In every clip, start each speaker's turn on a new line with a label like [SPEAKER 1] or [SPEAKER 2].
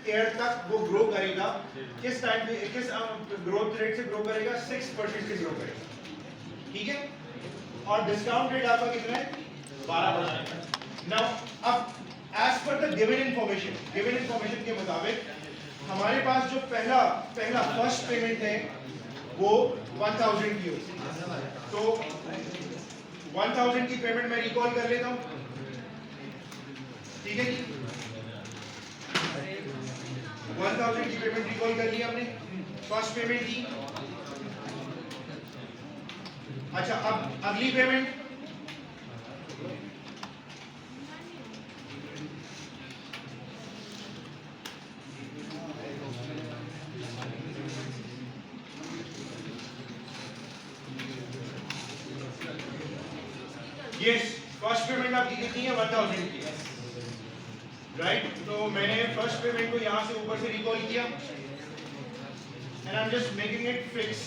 [SPEAKER 1] Year तक वो grow करेगा। किस टाइम पे किस ग्रोथ रेट से ग्रो करेगा? 6% से ग्रो करेगा। ठीक है, और डिस्काउंट रेट आपका कितना है? 12%। नाउ अब as per the given information के मुताबिक हमारे पास जो पहला फर्स्ट पेमेंट है वो 1000 की होगी। तो 1000 की पेमेंट मैं रिकॉल कर लेता हूं। ठीक है जी, 1000 की पेमेंट रिकॉल कर लिया हमने, फर्स्ट पेमेंट की। अच्छा, अब अगली पेमेंट यस, फर्स्ट पेमेंट आपकी कितनी है? 1000 की, राइट। तो मैंने फर्स्ट पेमेंट को यहां से ऊपर से रिकॉल किया and I am just making it fix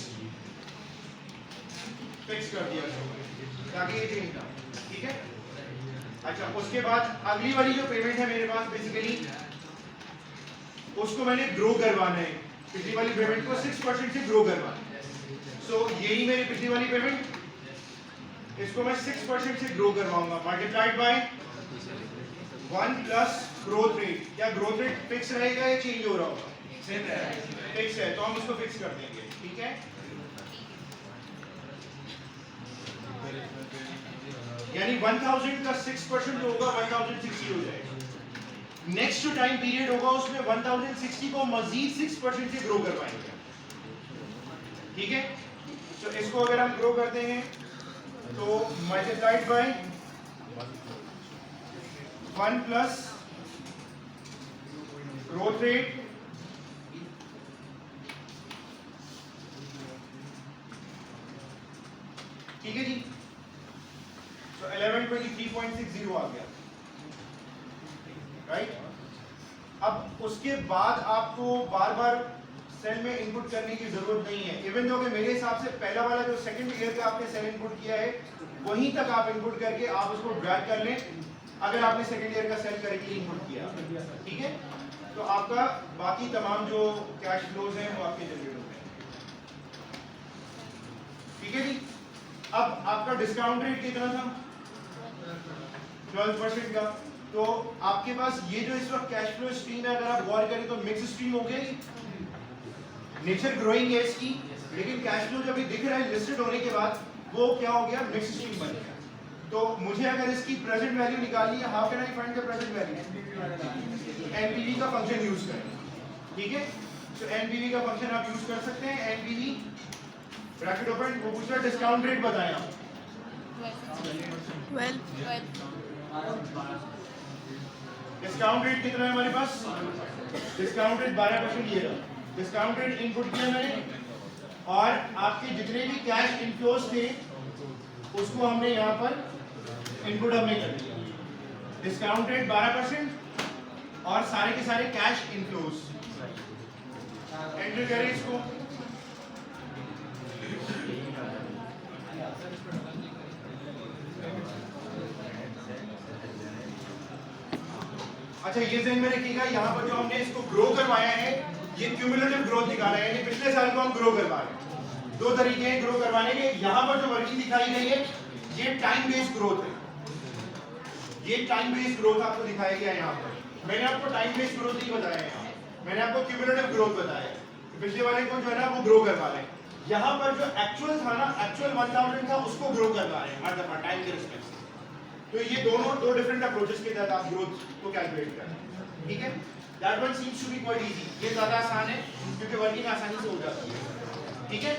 [SPEAKER 1] कर दिया ताकि ये चेंज ना। ठीक है, अच्छा, उसके बाद अगली वाली जो पेमेंट है मेरे पास बेसिकली उसको मैंने ग्रो करवाना है। पिछली वाली पेमेंट को 6% से ग्रो करवाना है। सो यही मेरी पिछली वाली पेमेंट, इसको मैं 6% से ग्रो करवाऊंगा multiplied by 1 plus growth rate. क्या ग्रोथ रेट फिक्स रहेगा या चेंज हो रहा होगा? फिक्स है, तो हम इसको फिक्स कर देंगे। ठीक है, यानी 1000 का 6% जो होगा 1060 हो जाएगा। नेक्स्ट जो टाइम पीरियड होगा उसमें 1060 को मजीद 6% से ग्रो करवाएंगे। ठीक है, तो इसको अगर हम ग्रो करते हैं तो multiplied by 1 plus growth rate ठीक है जी, तो 1123.60 आ गया, राइट। अब उसके बाद आपको बार बार सेल में इनपुट करने की जरूरत नहीं है। इवन जो कि मेरे हिसाब से पहला वाला जो सेकंड ईयर का आपने सेल इनपुट किया है वहीं तक आप इनपुट करके आप उसको ड्रैग कर लें अगर आपने सेकंड ईयर का सेल करेक्टली इनपुट किया। ठीक है, तो आपका बाकी तमाम जो कैश फ्लोज हैं वो आपके जनरेट हो गए। ठीक है जी, अब आपका डिस्काउंट रेट कितना था? 12% का। तो आपके पास ये जो इस वक्त कैश फ्लो स्ट्रीम है, अगर आप गौर करें तो मिक्स स्ट्रीम हो गई। नेचर ग्रोइंग है इसकी, लेकिन कैश फ्लो जब दिख रहा है लिस्टेड होने के बाद वो क्या हो गया? मिक्स स्ट्रीम बन गया। तो मुझे अगर इसकी प्रेजेंट वैल्यू निकालनी है, how can I find the present value? NPV का फंक्शन यूज करें। ठीक है, तो एनपीवी का फंक्शन आप यूज कर सकते हैं। एनपीवी ब्रैकेट ओपन, वो पूछ रहा डिस्काउंट रेट बताएं आप।
[SPEAKER 2] 12
[SPEAKER 1] डिस्काउंट रेट कितना है हमारे पास? डिस्काउंट रेट 12% ये रहा। डिस्काउंट रेट इनपुट किया मैंने और आपके जितने भी कैश इनफ्लोज थे उसको हमने यहाँ पर इनपुट हमने कर दिया। डिस्काउंट रेट 12% और सारे के सारे कैश इनफ्लोज एंटर करें इसको। अच्छा, ये ध्यान में रखिएगा, यहाँ पर जो हमने इसको ग्रो करवाया है ये क्यूमुलेटिव ग्रोथ निकाला है, यानी पिछले साल को हम ग्रो करवा रहे हैं। दो तरीके हैं ग्रो करवाने के। यहाँ पर जो वर्किंग दिखाई गई है ये टाइम बेस्ड ग्रोथ है। ये टाइम बेस्ड ग्रोथ आपको दिखाया गया है। यहाँ पर मैंने आपको टाइम बेस्ड ग्रोथ नहीं बताया है, यहाँ मैंने आपको क्यूमुलेटिव ग्रोथ बताया है। पिछले वाले को जो है ना वो ग्रो करवा रहे हैं। यहाँ पर जो एक्चुअल था ना, एक्चुअल 1000 था उसको ग्रो करवा रहे हैं हर दफा टाइम के रिस्पेक्ट से। तो ये दोनों दो डिफरेंट अप्रोचेस के तहत आप ग्रोथ को कैलकुलेट कर रहे हैं। ठीक है, that one seems to be quite easy. ये ज्यादा आसान है क्योंकि वर्किंग आसानी से हो जाती है। ठीक है,